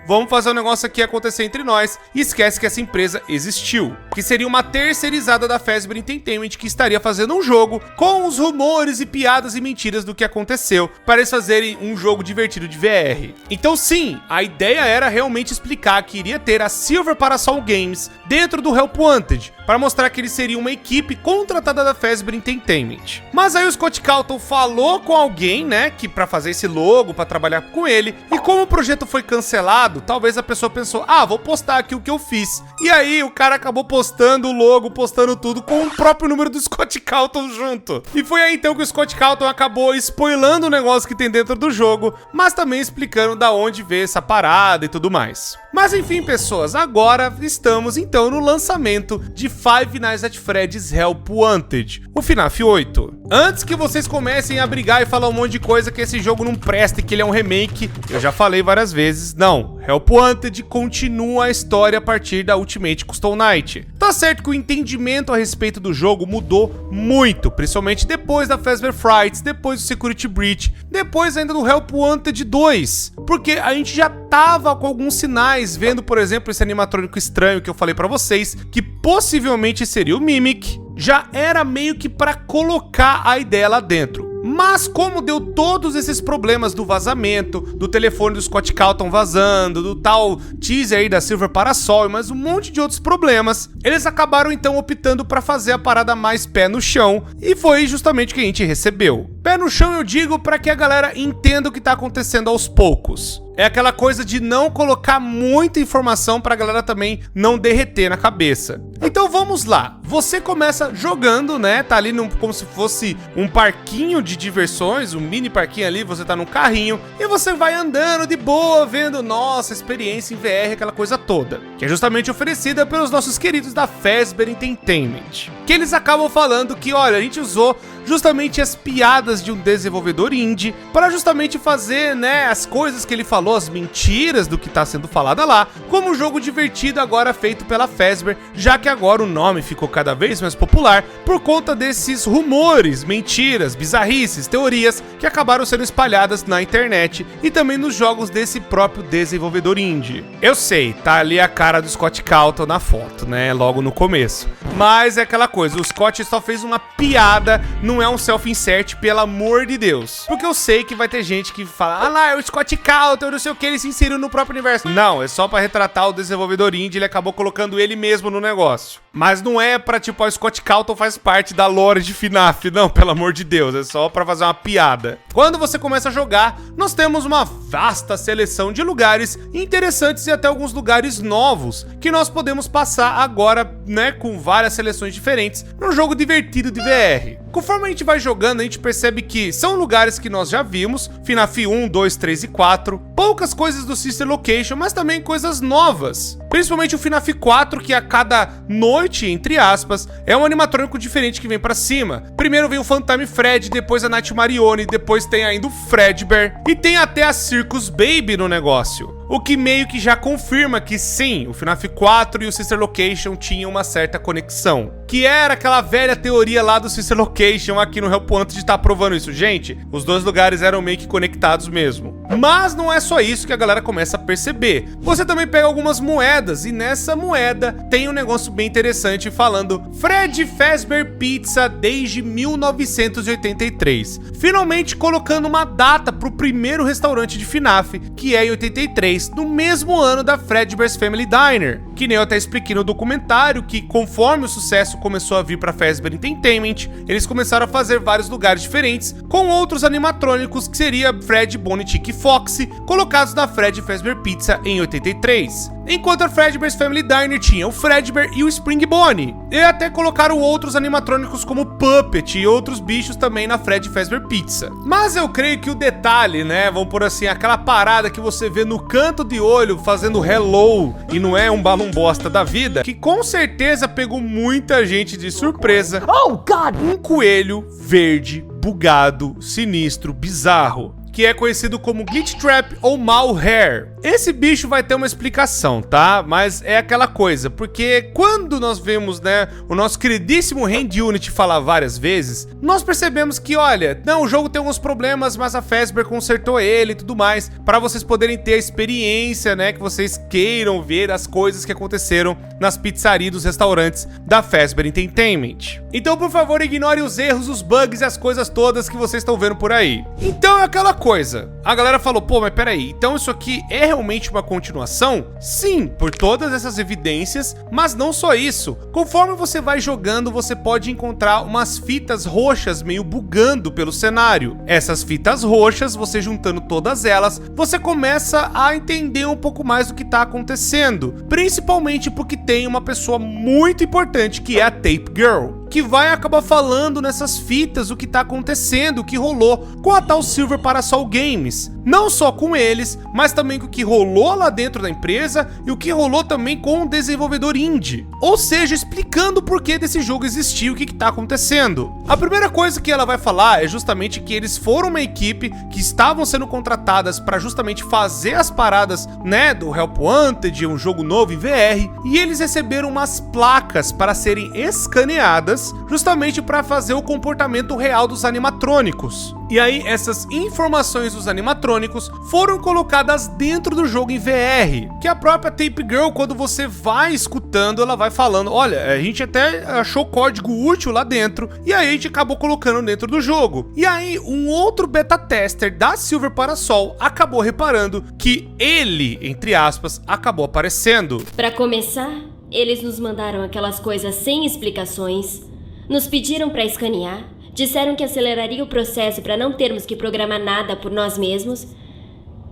vamos fazer um negócio aqui acontecer entre nós e esquece que essa empresa existiu. Que seria uma terceirizada da Fazbear Entertainment que estaria fazendo um jogo com os rumores e piadas e mentiras do que aconteceu para eles fazerem um jogo divertido de VR. Então sim, a ideia era realmente explicar que iria ter a Silver Parasol Games dentro do Help Wanted, para mostrar que eles seriam uma equipe contratada da Fazbear Entertainment. Mas aí o Scott Cawthon falou com alguém, que para fazer esse logo, para trabalhar com ele, e como o projeto foi cancelado, talvez a pessoa pensou, vou postar aqui o que eu fiz. E aí o cara acabou postando o logo, postando tudo com o próprio número do Scott Cawthon junto. E foi aí então que o Scott Cawthon acabou spoilando o negócio que tem dentro do jogo, mas também explicando da onde veio essa parada e tudo mais. Mas enfim, pessoas, agora estamos então no lançamento de Five Nights at Freddy's Help Wanted, o FNAF 8. Antes que vocês comecem a brigar e falar um monte de coisa que esse jogo não presta e que ele é um remake, eu já falei várias vezes, não. Help Wanted continua a história a partir da Ultimate Custom Night. Tá certo que o entendimento a respeito do jogo mudou muito, principalmente depois da Fazbear Frights, depois do Security Breach, depois ainda do Help Wanted 2, porque a gente já tava com alguns sinais, vendo, por exemplo, esse animatrônico estranho que eu falei pra vocês, que possivelmente seria o Mimic, já era meio que pra colocar a ideia lá dentro. Mas como deu todos esses problemas do vazamento, do telefone do Scott Cawthon vazando, do tal teaser aí da Silver Parasol e mais um monte de outros problemas, eles acabaram então optando para fazer a parada mais pé no chão, e foi justamente o que a gente recebeu. Pé no chão eu digo para que a galera entenda o que tá acontecendo aos poucos. É aquela coisa de não colocar muita informação pra galera também não derreter na cabeça. Então vamos lá. Você começa jogando, Tá ali como se fosse um parquinho de diversões, um mini parquinho ali, você tá num carrinho e você vai andando de boa, vendo, nossa, experiência em VR, aquela coisa toda. Que é justamente oferecida pelos nossos queridos da Fazbear Entertainment. Que eles acabam falando que, olha, a gente usou justamente as piadas apenas de um desenvolvedor indie para justamente fazer, né, as coisas que ele falou, as mentiras do que tá sendo falado lá, como um jogo divertido agora feito pela Fazbear, já que agora o nome ficou cada vez mais popular por conta desses rumores, mentiras, bizarrices, teorias que acabaram sendo espalhadas na internet e também nos jogos desse próprio desenvolvedor indie. Eu sei, tá ali a cara do Scott Cawthon na foto, né, logo no começo. Mas é aquela coisa, o Scott só fez uma piada, não é um self-insert, pelo amor de Deus. Porque eu sei que vai ter gente que fala, ah lá, é o Scott Cawthon, não sei o que, ele se inseriu no próprio universo. Não, é só pra retratar o desenvolvedor indie, ele acabou colocando ele mesmo no negócio. Mas não é pra, tipo, o Scott Cawthon faz parte da lore de FNAF, não, pelo amor de Deus, é só pra fazer uma piada. Quando você começa a jogar, nós temos uma vasta seleção de lugares interessantes e até alguns lugares novos, que nós podemos passar agora, né, com várias seleções diferentes, num jogo divertido de VR. Conforme a gente vai jogando, a gente percebe que são lugares que nós já vimos, FNAF 1, 2, 3 e 4, poucas coisas do Sister Location, mas também coisas novas. Principalmente o FNAF 4, que a cada noite, entre aspas, é um animatrônico diferente que vem pra cima. Primeiro vem o Phantom Fred, depois a Night Marione, depois tem ainda o Fredbear, e tem até a Circus Baby no negócio. O que meio que já confirma que sim, o FNAF 4 e o Sister Location tinham uma certa conexão. Que era aquela velha teoria lá do Sister Location aqui no Help Wanted de tá provando isso. Gente, os dois lugares eram meio que conectados mesmo. Mas não é só isso que a galera começa a perceber. Você também pega algumas moedas e nessa moeda tem um negócio bem interessante falando Fred Fazbear Pizza desde 1983. Finalmente colocando uma data pro primeiro restaurante de FNAF, que é em 83. No mesmo ano da Fredbear's Family Diner, que nem eu até expliquei no documentário que conforme o sucesso começou a vir para Fazbear Entertainment, eles começaram a fazer vários lugares diferentes com outros animatrônicos que seria Fred, Bonnie, Chick e Foxy, colocados na Fred Fazbear Pizza em 83. Enquanto a Fredbear's Family Diner tinha o Fredbear e o Spring Bonnie. E até colocaram outros animatrônicos como Puppet e outros bichos também na Fred Fazbear Pizza. Mas eu creio que o detalhe, né, vamos por assim, aquela parada que você vê no canto de olho fazendo hello e não é um balão bosta da vida, que com certeza pegou muita gente de surpresa. Oh, God! Um coelho verde, bugado, sinistro, bizarro, que é conhecido como Glitch Trap ou Malhare. Esse bicho vai ter uma explicação, tá? Mas é aquela coisa, porque quando nós vemos, né, o nosso queridíssimo Hand Unit falar várias vezes, nós percebemos que, olha, não, o jogo tem alguns problemas, mas a Fazbear consertou ele e tudo mais, para vocês poderem ter a experiência, né, que vocês queiram ver as coisas que aconteceram nas pizzarias dos restaurantes da Fazbear Entertainment. Então, por favor, ignore os erros, os bugs e as coisas todas que vocês estão vendo por aí. Então é aquela coisa, a galera falou, pô, mas peraí, então isso aqui é realmente uma continuação? Sim, por todas essas evidências, mas não só isso. Conforme você vai jogando, você pode encontrar umas fitas roxas meio bugando pelo cenário. Essas fitas roxas, você juntando todas elas, você começa a entender um pouco mais do que tá acontecendo, principalmente porque tem uma pessoa muito importante que é a Tape Girl, que vai acabar falando nessas fitas o que tá acontecendo, o que rolou com a tal Silver Parasol Games. Não só com eles, mas também com o que rolou lá dentro da empresa e o que rolou também com o desenvolvedor indie. Ou seja, explicando o porquê desse jogo existir e o que tá acontecendo. A primeira coisa que ela vai falar é justamente que eles foram uma equipe que estavam sendo contratadas para justamente fazer as paradas, né, do Help Wanted, um jogo novo em VR, e eles receberam umas placas para serem escaneadas justamente para fazer o comportamento real dos animatrônicos. E aí essas informações dos animatrônicos foram colocadas dentro do jogo em VR, que a própria Tape Girl, quando você vai escutando, ela vai falando, olha, a gente até achou código útil lá dentro, e aí a gente acabou colocando dentro do jogo. E aí um outro beta tester da Silver Parasol acabou reparando que ele, entre aspas, acabou aparecendo. Para começar, eles nos mandaram aquelas coisas sem explicações, nos pediram para escanear, disseram que aceleraria o processo para não termos que programar nada por nós mesmos.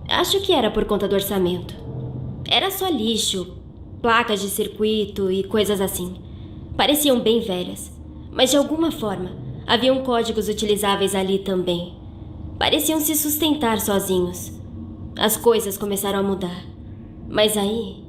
Acho que era por conta do orçamento. Era só lixo, placas de circuito e coisas assim. Pareciam bem velhas, mas de alguma forma haviam códigos utilizáveis ali também. Pareciam se sustentar sozinhos. As coisas começaram a mudar. Mas aí,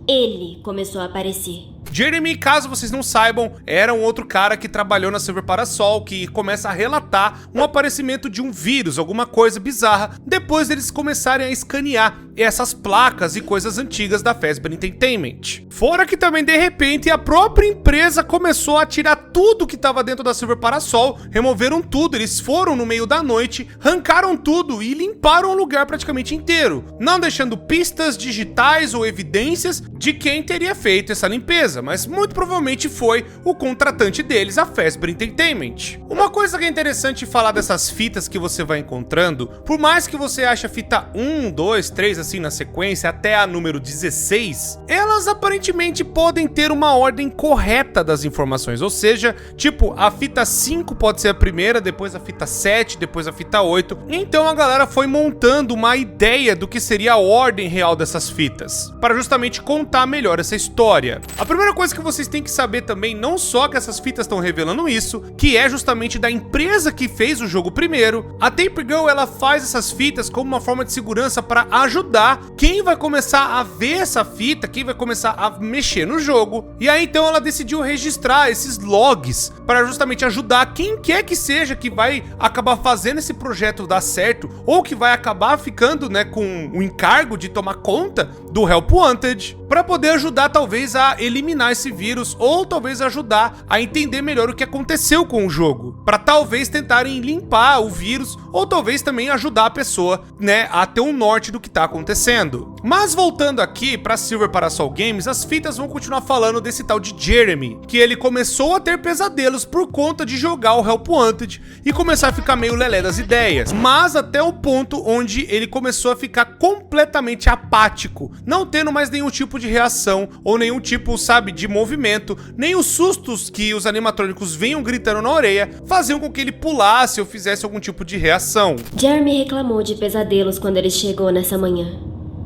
ele começou a aparecer. Jeremy, caso vocês não saibam, era um outro cara que trabalhou na Silver Parasol, que começa a relatar um aparecimento de um vírus, alguma coisa bizarra, depois deles começarem a escanear essas placas e coisas antigas da Fazbear Entertainment. Fora que também, de repente, a própria empresa começou a tirar tudo que estava dentro da Silver Parasol, removeram tudo, eles foram no meio da noite, arrancaram tudo e limparam o lugar praticamente inteiro, não deixando pistas digitais ou evidências de quem teria feito essa limpeza, mas muito provavelmente foi o contratante deles, a Fazbear Entertainment. Uma coisa que é interessante falar dessas fitas que você vai encontrando, por mais que você ache a fita 1, 2, 3 assim na sequência até a número 16, elas aparentemente podem ter uma ordem correta das informações, ou seja, tipo, a fita 5 pode ser a primeira, depois a fita 7, depois a fita 8, então a galera foi montando uma ideia do que seria a ordem real dessas fitas, para justamente contar melhor essa história. A primeira coisa que vocês têm que saber também, não só que essas fitas estão revelando isso, que é justamente da empresa que fez o jogo primeiro, a Tape Girl ela faz essas fitas como uma forma de segurança para ajudar quem vai começar a ver essa fita, quem vai começar a mexer no jogo, e aí então ela decidiu registrar esses logs para justamente ajudar quem quer que seja que vai acabar fazendo esse projeto dar certo, ou que vai acabar ficando, né, com o encargo de tomar conta do Help Wanted, para poder ajudar talvez a eliminar esse vírus, ou talvez ajudar a entender melhor o que aconteceu com o jogo, para talvez tentarem limpar o vírus, ou talvez também ajudar a pessoa, né, a ter um norte do que tá acontecendo. Mas voltando aqui para Silver Parasol Games, as fitas vão continuar falando desse tal de Jeremy, que ele começou a ter pesadelos por conta de jogar o Help Wanted e começar a ficar meio lelé das ideias, mas até o ponto onde ele começou a ficar completamente apático, não tendo mais nenhum tipo de reação ou nenhum tipo, sabe, de movimento, nem os sustos que os animatrônicos vinham gritando na orelha faziam com que ele pulasse ou fizesse algum tipo de reação. Jeremy reclamou de pesadelos quando ele chegou nessa manhã,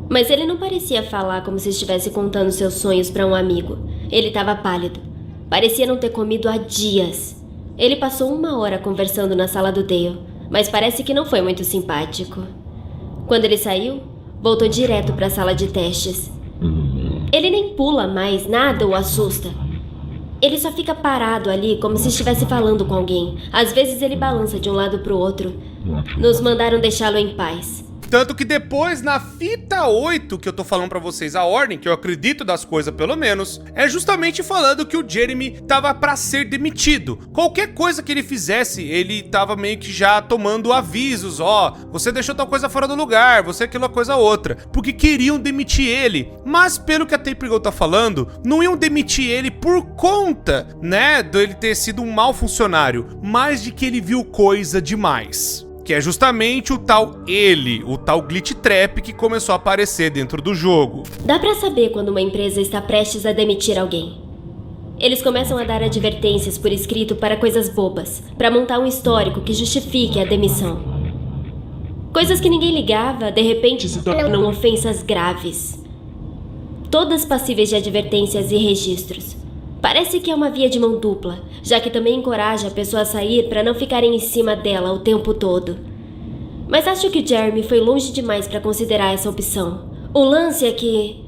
mas ele não parecia falar como se estivesse contando seus sonhos para um amigo. Ele estava pálido, parecia não ter comido há dias. Ele passou 1 hora conversando na sala do Dale, mas parece que não foi muito simpático. Quando ele saiu, voltou direto para a sala de testes. Ele nem pula mais, nada o assusta. Ele só fica parado ali como se estivesse falando com alguém. Às vezes ele balança de um lado pro outro. Nos mandaram deixá-lo em paz. Tanto que depois, na fita 8, que eu tô falando pra vocês, a ordem, que eu acredito das coisas pelo menos, é justamente falando que o Jeremy tava pra ser demitido. Qualquer coisa que ele fizesse, ele tava meio que já tomando avisos, ó, você deixou tal coisa fora do lugar, você aquilo, coisa outra, porque queriam demitir ele. Mas pelo que a Tape Girl tá falando, não iam demitir ele por conta, né, dele ter sido um mau funcionário, mas de que ele viu coisa demais. Que é justamente o tal Glitch Trap que começou a aparecer dentro do jogo. Dá pra saber quando uma empresa está prestes a demitir alguém. Eles começam a dar advertências por escrito para coisas bobas, para montar um histórico que justifique a demissão. Coisas que ninguém ligava, de repente se tornam ofensas graves. Todas passíveis de advertências e registros. Parece que é uma via de mão dupla, já que também encoraja a pessoa a sair para não ficarem em cima dela o tempo todo. Mas acho que Jeremy foi longe demais para considerar essa opção. O lance é que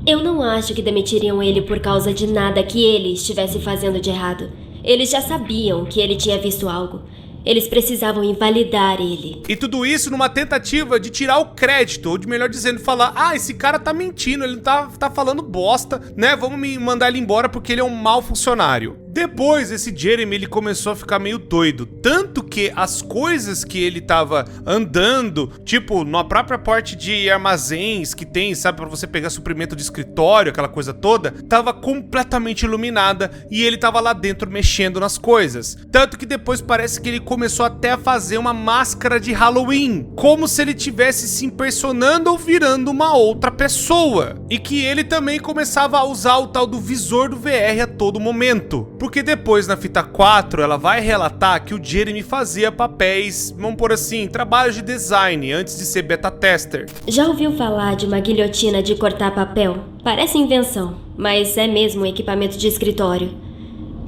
eu não acho que demitiriam ele por causa de nada que ele estivesse fazendo de errado. Eles já sabiam que ele tinha visto algo. Eles precisavam invalidar ele. E tudo isso numa tentativa de tirar o crédito, ou de melhor dizendo, falar, ah, esse cara tá mentindo, ele tá falando bosta, né, vamos me mandar ele embora porque ele é um mau funcionário. Depois, esse Jeremy, ele começou a ficar meio doido, tanto que as coisas que ele tava andando, tipo, na própria parte de armazéns que tem, sabe, pra você pegar suprimento de escritório, aquela coisa toda, tava completamente iluminada e ele tava lá dentro mexendo nas coisas. Tanto que depois parece que ele começou até a fazer uma máscara de Halloween, como se ele tivesse se impersonando ou virando uma outra pessoa. E que ele também começava a usar o tal do visor do VR a todo momento. Porque depois, na fita 4, ela vai relatar que o Jeremy fazia papéis, vamos por assim, trabalhos de design, antes de ser beta tester. Já ouviu falar de uma guilhotina de cortar papel? Parece invenção, mas é mesmo um equipamento de escritório.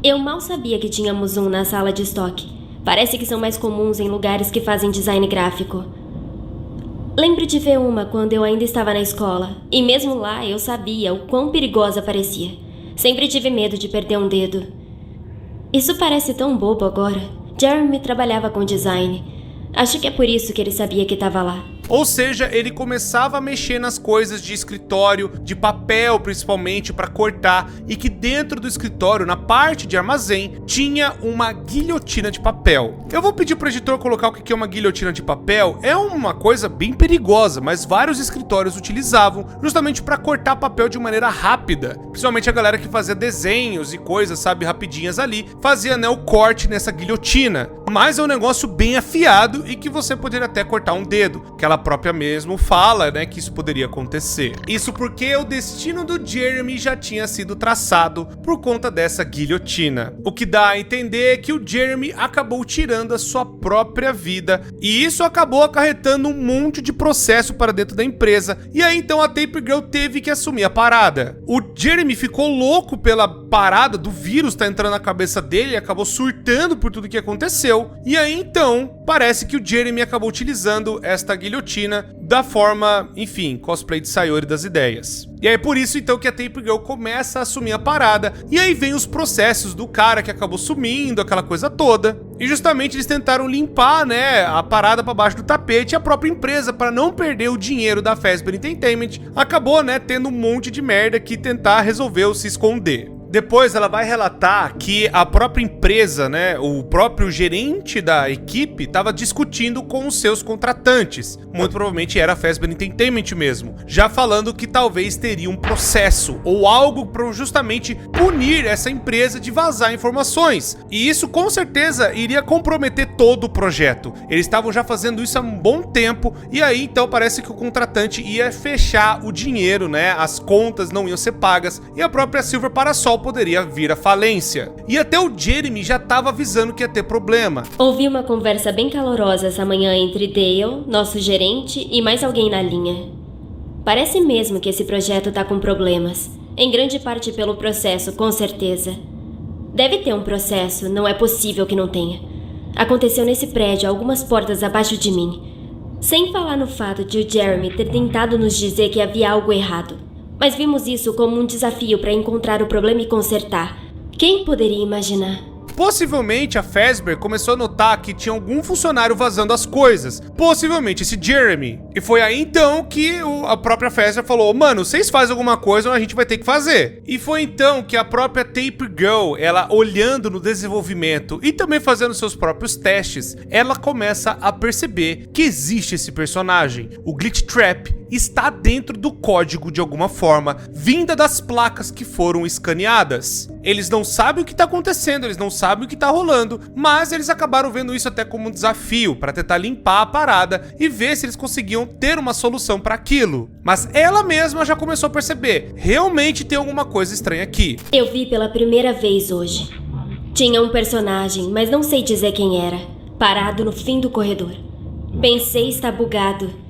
Eu mal sabia que tínhamos um na sala de estoque. Parece que são mais comuns em lugares que fazem design gráfico. Lembro de ver uma quando eu ainda estava na escola, e mesmo lá eu sabia o quão perigosa parecia. Sempre tive medo de perder um dedo. Isso parece tão bobo agora. Jeremy trabalhava com design. Acho que é por isso que ele sabia que estava lá. Ou seja, ele começava a mexer nas coisas de escritório, de papel principalmente, para cortar, e que dentro do escritório, na parte de armazém, tinha uma guilhotina de papel. Eu vou pedir pro editor colocar o que é uma guilhotina de papel. É uma coisa bem perigosa, mas vários escritórios utilizavam justamente para cortar papel de maneira rápida. Principalmente a galera que fazia desenhos e coisas, sabe, rapidinhas ali, fazia, né, o corte nessa guilhotina. Mas é um negócio bem afiado e que você poderia até cortar um dedo, que ela própria mesmo fala, né, que isso poderia acontecer. Isso porque o destino do Jeremy já tinha sido traçado por conta dessa guilhotina. O que dá a entender que o Jeremy acabou tirando a sua própria vida, e isso acabou acarretando um monte de processo para dentro da empresa, e aí então a Taper Girl teve que assumir a parada. O Jeremy ficou louco pela parada do vírus tá entrando na cabeça dele e acabou surtando por tudo que aconteceu, e aí então parece que o Jeremy acabou utilizando esta guilhotina da forma, enfim, cosplay de Sayori das ideias. E aí por isso então que a Taper Girl começa a assumir a parada, e aí vem os processos do cara que acabou sumindo, aquela coisa toda, e justamente eles tentaram limpar, né, a parada para baixo do tapete, e a própria empresa, para não perder o dinheiro da Fazbear Entertainment, acabou, né, tendo um monte de merda que tentar resolver ou se esconder. Depois ela vai relatar que a própria empresa, né, o próprio gerente da equipe estava discutindo com os seus contratantes. Muito provavelmente era a Fazbear Entertainment mesmo, já falando que talvez teria um processo ou algo para justamente punir essa empresa de vazar informações. E isso com certeza iria comprometer todo o projeto. Eles estavam já fazendo isso há um bom tempo, e aí então parece que o contratante ia fechar o dinheiro, né, as contas não iam ser pagas, e a própria Silver Parasol poderia vir à falência. E até o Jeremy já estava avisando que ia ter problema. Ouvi uma conversa bem calorosa essa manhã entre Dale, nosso gerente, e mais alguém na linha. Parece mesmo que esse projeto tá com problemas. Em grande parte pelo processo, com certeza. Deve ter um processo, não é possível que não tenha. Aconteceu nesse prédio, algumas portas abaixo de mim. Sem falar no fato de o Jeremy ter tentado nos dizer que havia algo errado. Mas vimos isso como um desafio para encontrar o problema e consertar. Quem poderia imaginar? Possivelmente a Fazbear começou a notar que tinha algum funcionário vazando as coisas. Possivelmente esse Jeremy. E foi aí então que a própria Fazbear falou: mano, vocês fazem alguma coisa ou a gente vai ter que fazer. E foi então que a própria Taper Girl, ela olhando no desenvolvimento e também fazendo seus próprios testes, ela começa a perceber que existe esse personagem. O Glitch Trap está dentro do código de alguma forma, vinda das placas que foram escaneadas. Eles não sabem o que está acontecendo, eles não sabem o que está rolando, mas eles acabaram vendo isso até como um desafio para tentar limpar a parada e ver se eles conseguiam ter uma solução para aquilo. Mas ela mesma já começou a perceber, realmente tem alguma coisa estranha aqui. Eu vi pela primeira vez hoje. Tinha um personagem, mas não sei dizer quem era, parado no fim do corredor. Pensei estar bugado.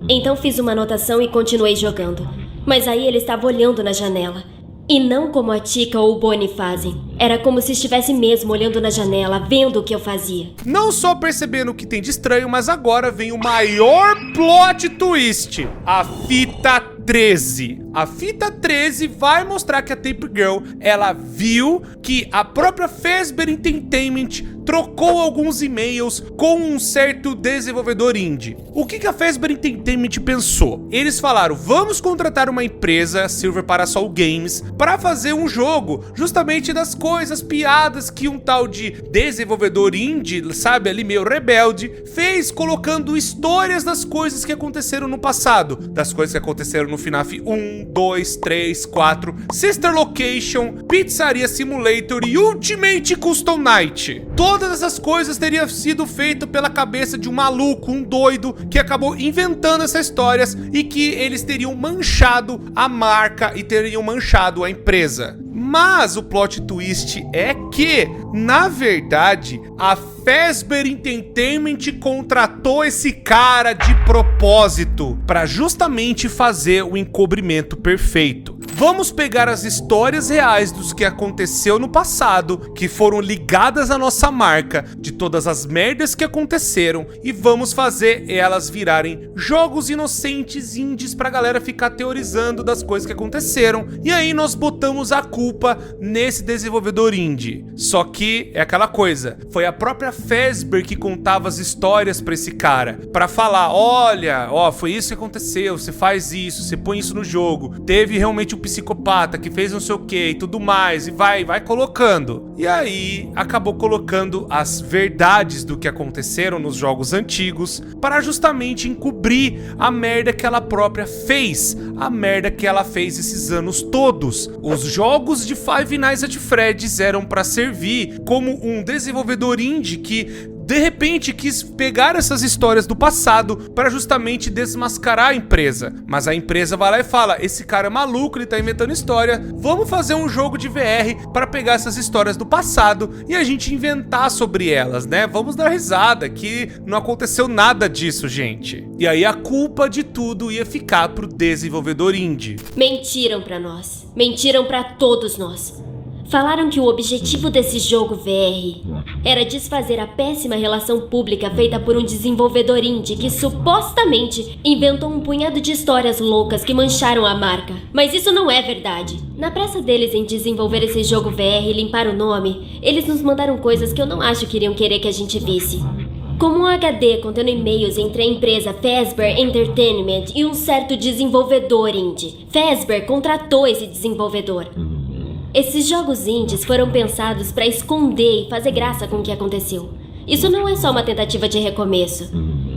Então fiz uma anotação e continuei jogando. Mas aí ele estava olhando na janela. E não como a Tika ou o Bonnie fazem. Era como se estivesse mesmo olhando na janela, vendo o que eu fazia. Não só percebendo o que tem de estranho, mas agora vem o maior plot twist. A fita 13. A fita 13 vai mostrar que a Taper Girl, ela viu que a própria Fazbear Entertainment trocou alguns e-mails com um certo desenvolvedor indie. O que a Fazbear Entertainment pensou? Eles falaram: vamos contratar uma empresa, Silver Parasol Games, para fazer um jogo justamente das coisas, piadas que um tal de desenvolvedor indie, sabe, ali meio rebelde, fez, colocando histórias das coisas que aconteceram no passado, das coisas que aconteceram no FNAF 1, 2, 3, 4, Sister Location, Pizzaria Simulator e Ultimate Custom Night. Todas essas coisas teriam sido feitas pela cabeça de um maluco, um doido, que acabou inventando essas histórias e que eles teriam manchado a marca e teriam manchado a empresa. Mas o plot twist é que, na verdade, a Fazbear Entertainment contratou esse cara de propósito para justamente fazer o encobrimento perfeito. Vamos pegar as histórias reais dos que aconteceu no passado, que foram ligadas à nossa marca, de todas as merdas que aconteceram, e vamos fazer elas virarem jogos inocentes indies pra galera ficar teorizando das coisas que aconteceram. E aí nós botamos a culpa nesse desenvolvedor indie. Só que é aquela coisa, foi a própria Fazbear que contava as histórias pra esse cara, pra falar, olha, ó, foi isso que aconteceu, você faz isso, você põe isso no jogo, teve realmente um psicopata que fez não sei o que e tudo mais, e vai colocando. E aí acabou colocando as verdades do que aconteceram nos jogos antigos para justamente encobrir a merda que ela própria fez, a merda que ela fez esses anos todos. Os jogos de Five Nights at Freddy's eram para servir como um desenvolvedor indie que de repente quis pegar essas histórias do passado para justamente desmascarar a empresa. Mas a empresa vai lá e fala, esse cara é maluco, ele tá inventando história, vamos fazer um jogo de VR para pegar essas histórias do passado e a gente inventar sobre elas, né? Vamos dar risada que não aconteceu nada disso, gente. E aí a culpa de tudo ia ficar pro desenvolvedor indie. Mentiram pra nós. Mentiram pra todos nós. Falaram que o objetivo desse jogo VR era desfazer a péssima relação pública feita por um desenvolvedor indie que supostamente inventou um punhado de histórias loucas que mancharam a marca. Mas isso não é verdade. Na pressa deles em desenvolver esse jogo VR e limpar o nome, eles nos mandaram coisas que eu não acho que iriam querer que a gente visse. Como um HD contendo e-mails entre a empresa Fazbear Entertainment e um certo desenvolvedor indie. Fazbear contratou esse desenvolvedor. Esses jogos indies foram pensados para esconder e fazer graça com o que aconteceu. Isso não é só uma tentativa de recomeço.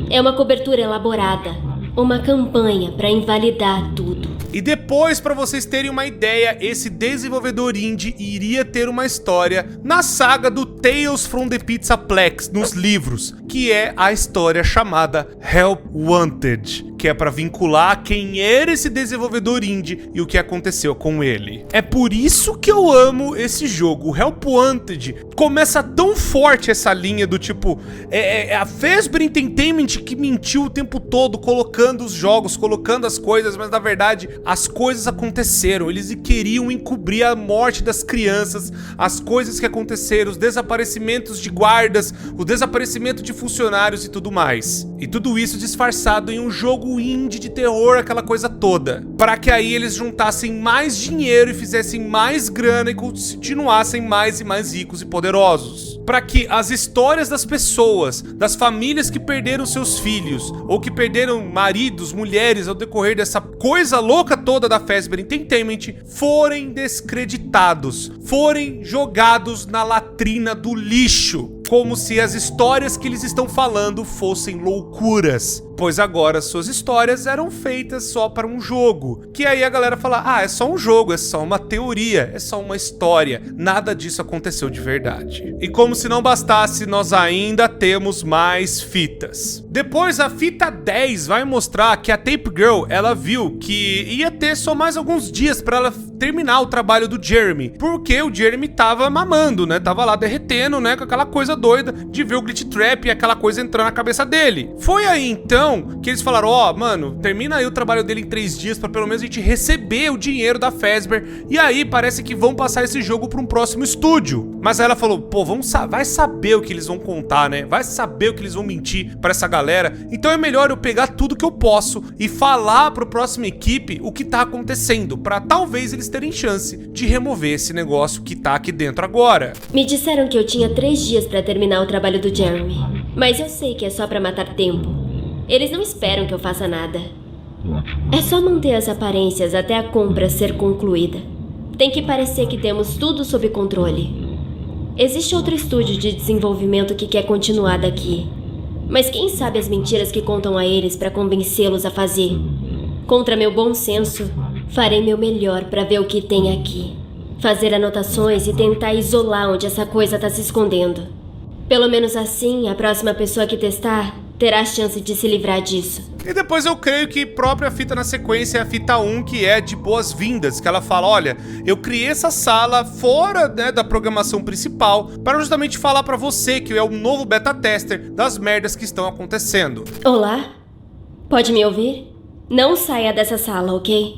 É uma cobertura elaborada. Uma campanha para invalidar tudo. E depois, para vocês terem uma ideia, esse desenvolvedor indie iria ter uma história na saga do Tales from the Pizzaplex, nos livros, que é a história chamada Help Wanted, que é para vincular quem era esse desenvolvedor indie e o que aconteceu com ele. É por isso que eu amo esse jogo. O Help Wanted começa tão forte essa linha do tipo, é a Fazbear Entertainment que mentiu o tempo todo, colocando os jogos, colocando as coisas, mas na verdade as coisas aconteceram. Eles queriam encobrir a morte das crianças, as coisas que aconteceram, os desaparecimentos de guardas, o desaparecimento de funcionários e tudo mais. E tudo isso disfarçado em um jogo indie de terror, aquela coisa toda, para que aí eles juntassem mais dinheiro e fizessem mais grana e continuassem mais e mais ricos e poderosos. Para que as histórias das pessoas, das famílias que perderam seus filhos ou que perderam maridos, mulheres ao decorrer dessa coisa louca toda da Fazbear Entertainment forem descreditados, forem jogados na latrina do lixo, como se as histórias que eles estão falando fossem loucuras, pois agora suas histórias eram feitas só para um jogo, que aí a galera fala, ah, é só um jogo, é só uma teoria, é só uma história, nada disso aconteceu de verdade. E como se não bastasse, nós ainda temos mais fitas. Depois a fita 10 vai mostrar que a Tape Girl, ela viu que ia ter só mais alguns dias para ela terminar o trabalho do Jeremy, porque o Jeremy tava mamando, né, tava lá derretendo, né, com aquela coisa doida de ver o Glitch Trap e aquela coisa entrando na cabeça dele. Foi aí então que eles falaram, ó, mano, termina aí o trabalho dele em 3 dias pra pelo menos a gente receber o dinheiro da Fazbear, e aí parece que vão passar esse jogo pra um próximo estúdio. Mas aí ela falou, pô, vai saber o que eles vão contar, né, vai saber o que eles vão mentir pra essa galera, então é melhor eu pegar tudo que eu posso e falar pro próximo equipe o que tá acontecendo, pra talvez eles terem chance de remover esse negócio que tá aqui dentro agora. Me disseram que eu tinha 3 dias pra terminar o trabalho do Jeremy, mas eu sei que é só pra matar tempo. Eles não esperam que eu faça nada. É só manter as aparências até a compra ser concluída. Tem que parecer que temos tudo sob controle. Existe outro estúdio de desenvolvimento que quer continuar daqui, mas quem sabe as mentiras que contam a eles pra convencê-los a fazer. Contra meu bom senso, farei meu melhor pra ver o que tem aqui. Fazer anotações e tentar isolar onde essa coisa tá se escondendo. Pelo menos assim, a próxima pessoa que testar terá a chance de se livrar disso. E depois eu creio que própria fita na sequência é a fita 1, que é de boas-vindas, que ela fala, olha, eu criei essa sala fora, né, da programação principal, para justamente falar pra você, que é o novo beta tester, das merdas que estão acontecendo. Olá? Pode me ouvir? Não saia dessa sala, ok?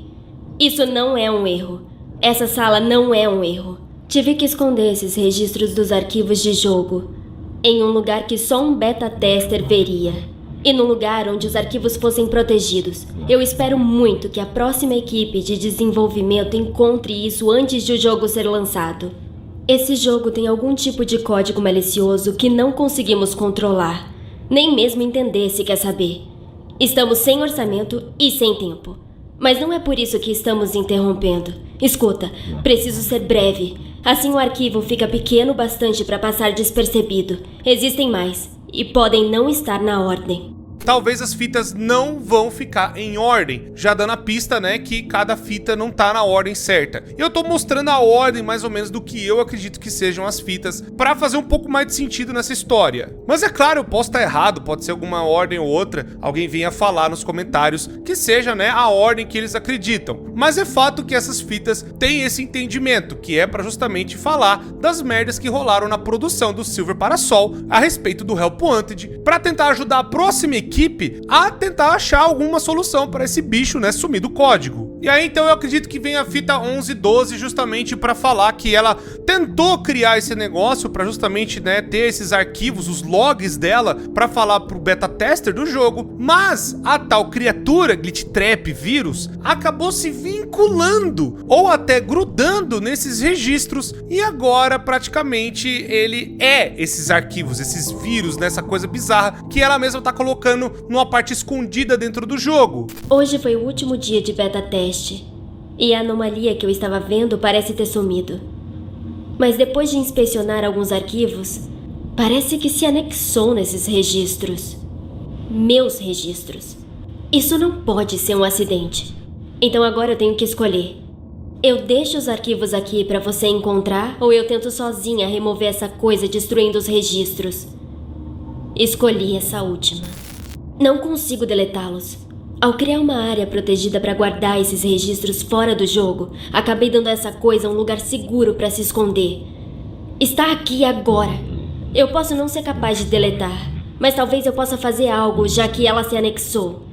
Isso não é um erro. Essa sala não é um erro. Tive que esconder esses registros dos arquivos de jogo em um lugar que só um beta tester veria. E num lugar onde os arquivos fossem protegidos. Eu espero muito que a próxima equipe de desenvolvimento encontre isso antes de o jogo ser lançado. Esse jogo tem algum tipo de código malicioso que não conseguimos controlar. Nem mesmo entender se quer saber. Estamos sem orçamento e sem tempo. Mas não é por isso que estamos interrompendo. Escuta, preciso ser breve. Assim o arquivo fica pequeno bastante para passar despercebido. Existem mais, e podem não estar na ordem. Talvez as fitas não vão ficar em ordem, já dando a pista, né, que cada fita não tá na ordem certa. Eu tô mostrando a ordem mais ou menos do que eu acredito que sejam as fitas, pra fazer um pouco mais de sentido nessa história. Mas é claro, eu posso estar errado, pode ser alguma ordem ou outra, alguém venha falar nos comentários que seja, né, a ordem que eles acreditam. Mas é fato que essas fitas têm esse entendimento, que é pra justamente falar das merdas que rolaram na produção do Silver Parasol a respeito do Help Wanted, pra tentar ajudar a próxima equipe a tentar achar alguma solução para esse bicho, né, sumir do código. E aí então eu acredito que vem a fita 1112 justamente para falar que ela tentou criar esse negócio para justamente, né, ter esses arquivos, os logs dela, para falar pro beta tester do jogo, mas a tal criatura, Glitch Trap vírus, acabou se vinculando ou até grudando nesses registros e agora praticamente ele é esses arquivos, esses vírus, nessa coisa bizarra que ela mesma tá colocando numa parte escondida dentro do jogo. Hoje foi o último dia de beta teste, e a anomalia que eu estava vendo parece ter sumido. Mas depois de inspecionar alguns arquivos, parece que se anexou nesses registros. Meus registros. Isso não pode ser um acidente. Então agora eu tenho que escolher. Eu deixo os arquivos aqui para você encontrar, ou eu tento sozinha remover essa coisa destruindo os registros? Escolhi essa última. Não consigo deletá-los. Ao criar uma área protegida para guardar esses registros fora do jogo, acabei dando a essa coisa um lugar seguro para se esconder. Está aqui agora. Eu posso não ser capaz de deletar, mas talvez eu possa fazer algo, já que ela se anexou.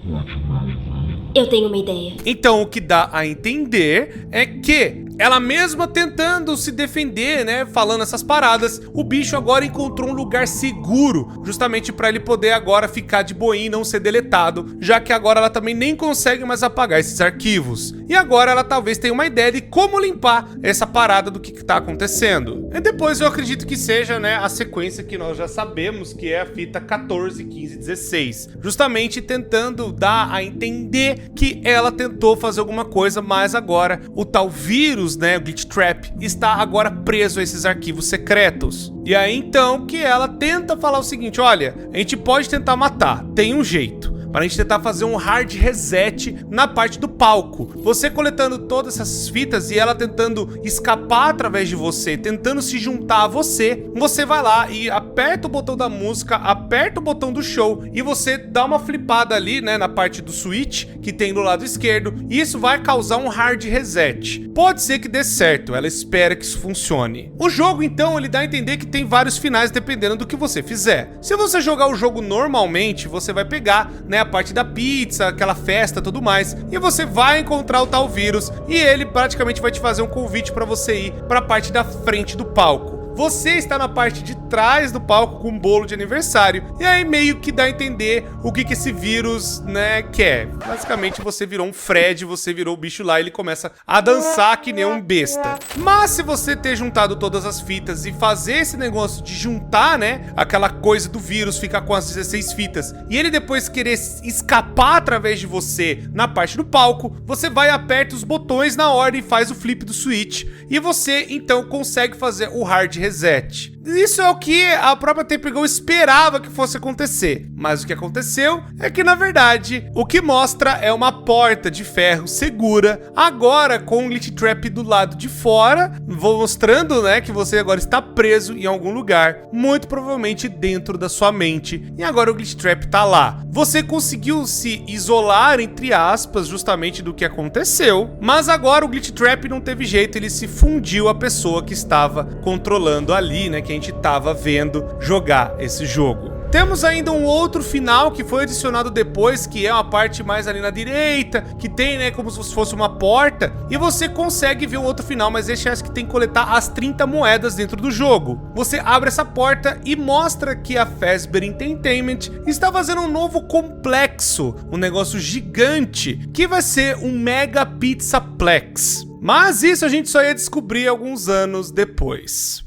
Eu tenho uma ideia. Então o que dá a entender é que ela mesma tentando se defender, né, falando essas paradas, o bicho agora encontrou um lugar seguro, justamente para ele poder agora ficar de boinha e não ser deletado, já que agora ela também nem consegue mais apagar esses arquivos. E agora ela talvez tenha uma ideia de como limpar essa parada do que tá acontecendo. E depois eu acredito que seja, né, a sequência que nós já sabemos, que é a fita 14, 15 e 16, justamente tentando dar a entender que ela tentou fazer alguma coisa, mas agora o tal vírus, né, o Glitch Trap, está agora preso a esses arquivos secretos. E aí então que ela tenta falar o seguinte: olha, a gente pode tentar matar, tem um jeito. Para a gente tentar fazer um hard reset na parte do palco. Você coletando todas essas fitas e ela tentando escapar através de você, tentando se juntar a você, você vai lá e aperta o botão da música, aperta o botão do show e você dá uma flipada ali, né, na parte do switch que tem do lado esquerdo, e isso vai causar um hard reset. Pode ser que dê certo, ela espera que isso funcione. O jogo então ele dá a entender que tem vários finais dependendo do que você fizer. Se você jogar o jogo normalmente, você vai pegar, né, a parte da pizza, aquela festa, tudo mais, e você vai encontrar o tal vírus e ele praticamente vai te fazer um convite para você ir para a parte da frente do palco. Você está na parte de trás do palco com um bolo de aniversário. E aí meio que dá a entender o que esse vírus, né, quer. Basicamente você virou um Fred, você virou o bicho lá e ele começa a dançar que nem um besta. Mas se você ter juntado todas as fitas e fazer esse negócio de juntar, né, aquela coisa do vírus, ficar com as 16 fitas, e ele depois querer escapar através de você na parte do palco, você vai e aperta os botões na ordem e faz o flip do switch. E você então consegue fazer o hard reset. Isso é o que a própria Tape Go esperava que fosse acontecer, mas o que aconteceu é que, na verdade, o que mostra é uma porta de ferro segura, agora com o Glitch Trap do lado de fora, mostrando, né, que você agora está preso em algum lugar, muito provavelmente dentro da sua mente, e agora o Glitch Trap tá lá. Você conseguiu se isolar, entre aspas, justamente do que aconteceu, mas agora o Glitch Trap não teve jeito, ele se fundiu a pessoa que estava controlando ali, né, que a gente tava vendo jogar esse jogo. Temos ainda um outro final que foi adicionado depois, que é uma parte mais ali na direita, que tem, né, como se fosse uma porta, e você consegue ver um outro final, mas esse acho que tem que coletar as 30 moedas dentro do jogo. Você abre essa porta e mostra que a Fazbear Entertainment está fazendo um novo complexo, um negócio gigante, que vai ser um Mega Pizzaplex. Mas isso a gente só ia descobrir alguns anos depois.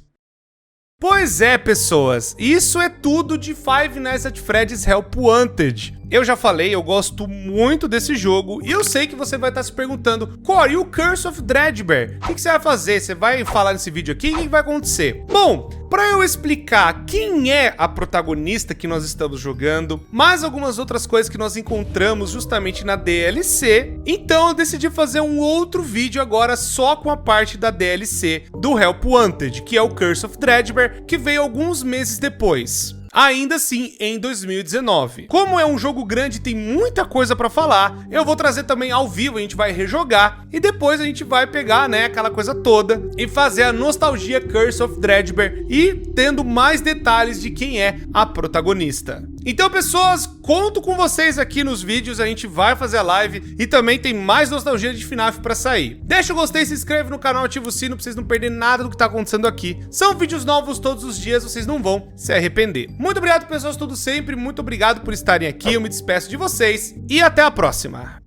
Pois é, pessoas, isso é tudo de Five Nights at Freddy's Help Wanted. Eu já falei, eu gosto muito desse jogo e eu sei que você vai estar se perguntando: Corey, e o Curse of Dreadbear? O que você vai fazer? Você vai falar nesse vídeo aqui? O que vai acontecer? Bom, para eu explicar quem é a protagonista que nós estamos jogando, mais algumas outras coisas que nós encontramos justamente na DLC, então eu decidi fazer um outro vídeo agora só com a parte da DLC do Help Wanted, que é o Curse of Dreadbear, que veio alguns meses depois. Ainda assim, em 2019. Como é um jogo grande e tem muita coisa pra falar, eu vou trazer também ao vivo, a gente vai rejogar e depois a gente vai pegar, né, aquela coisa toda e fazer a nostalgia Curse of Dreadbear e tendo mais detalhes de quem é a protagonista. Então, pessoas, conto com vocês aqui nos vídeos, a gente vai fazer a live e também tem mais nostalgia de FNAF pra sair. Deixa o gostei, se inscreve no canal, ativa o sino pra vocês não perderem nada do que tá acontecendo aqui. São vídeos novos todos os dias, vocês não vão se arrepender. Muito obrigado, pessoas, tudo sempre, muito obrigado por estarem aqui, eu me despeço de vocês e até a próxima.